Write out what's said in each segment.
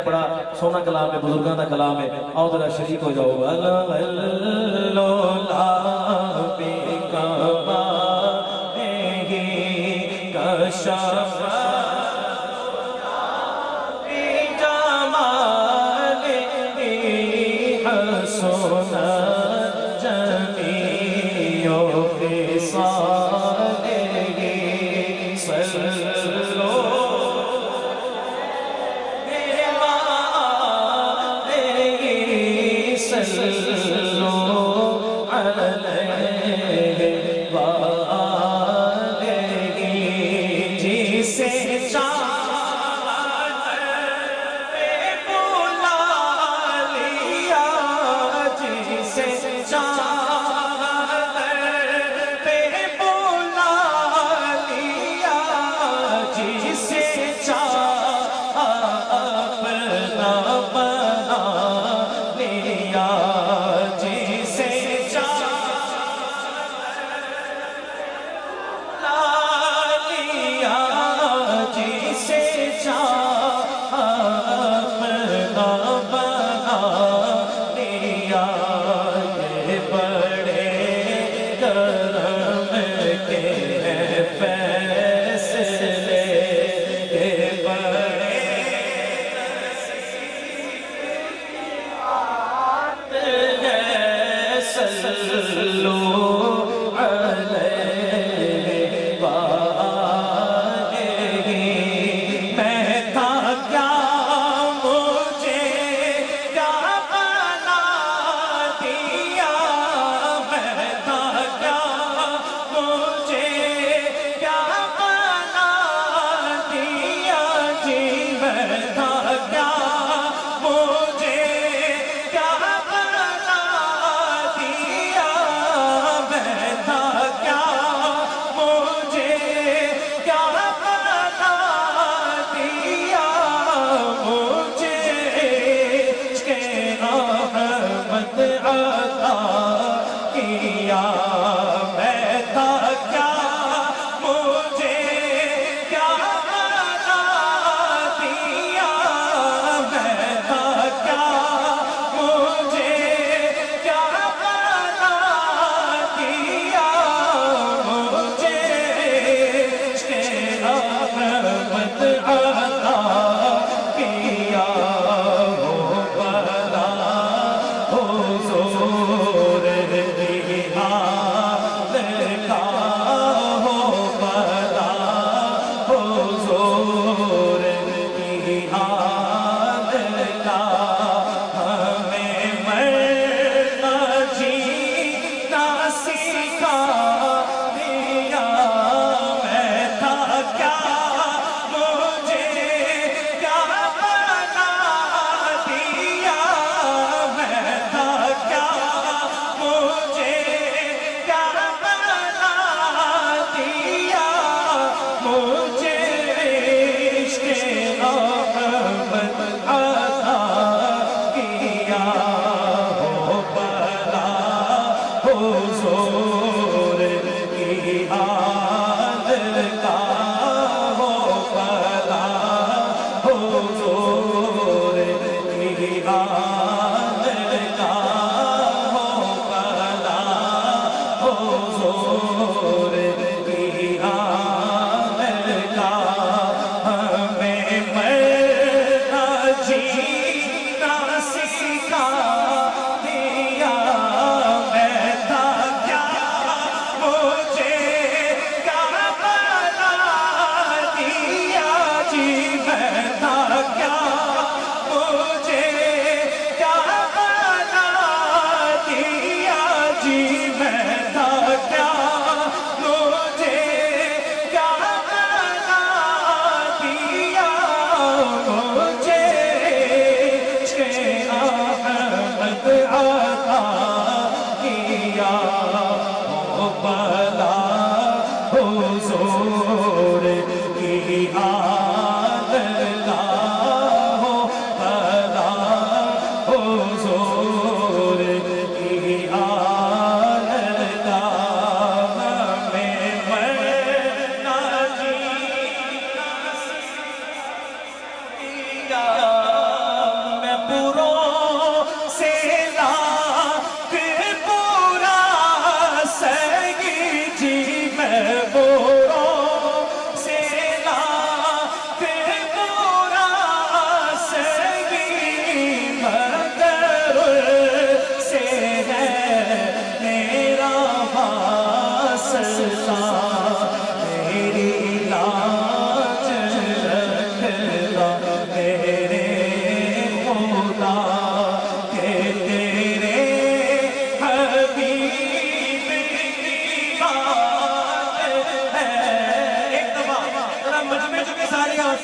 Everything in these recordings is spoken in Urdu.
بڑا سونا کلام ہے، بزرگاں دا کلام ہے. آؤ ذرا شریک ہو جاؤ. سے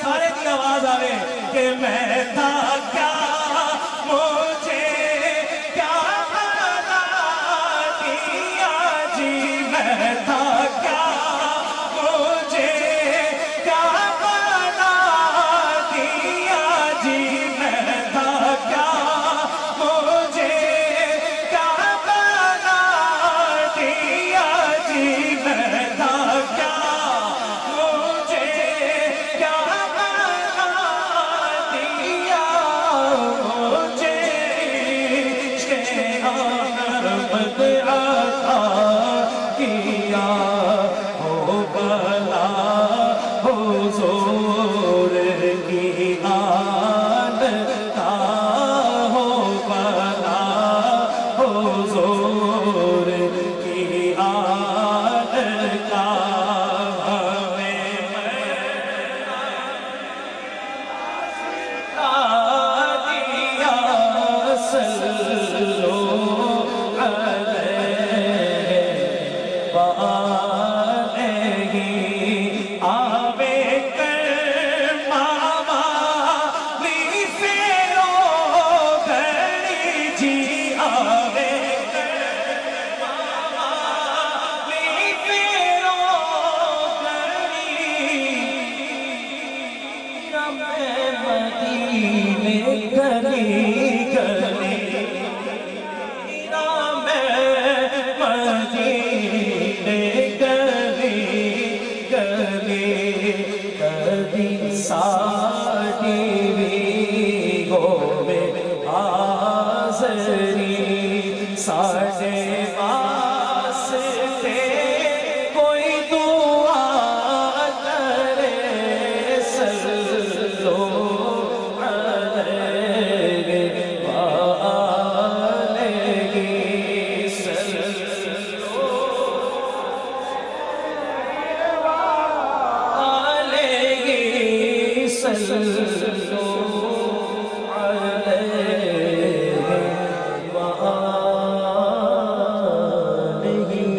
سارے کی آواز آوے کہ میں تھا کیا مجھے کیا بنا دیا جی میں تھا کیا مجھے کیا بنا دیا جی میں تھا کیا مجھے کیا بنا دیا جی میں تھا کیا مجھے کیا بنا دیا مجھے احمد عطا کیا ہو بلا حضور کی آن کا ہو بلا حضور کی آن کا ہمیں دیا صلو علیہ وآلہ آوے کر ماما لی فیرو گھڑی جی آوے کر ماما لی فیرو گھڑی مدینے گلی گلی مدینے گلی گلی کدی ساڑی گو میں حاضری ساڑے واسطے کوئی دعا کرے صلو علیہ وآلہ صلو علیہ وآلہ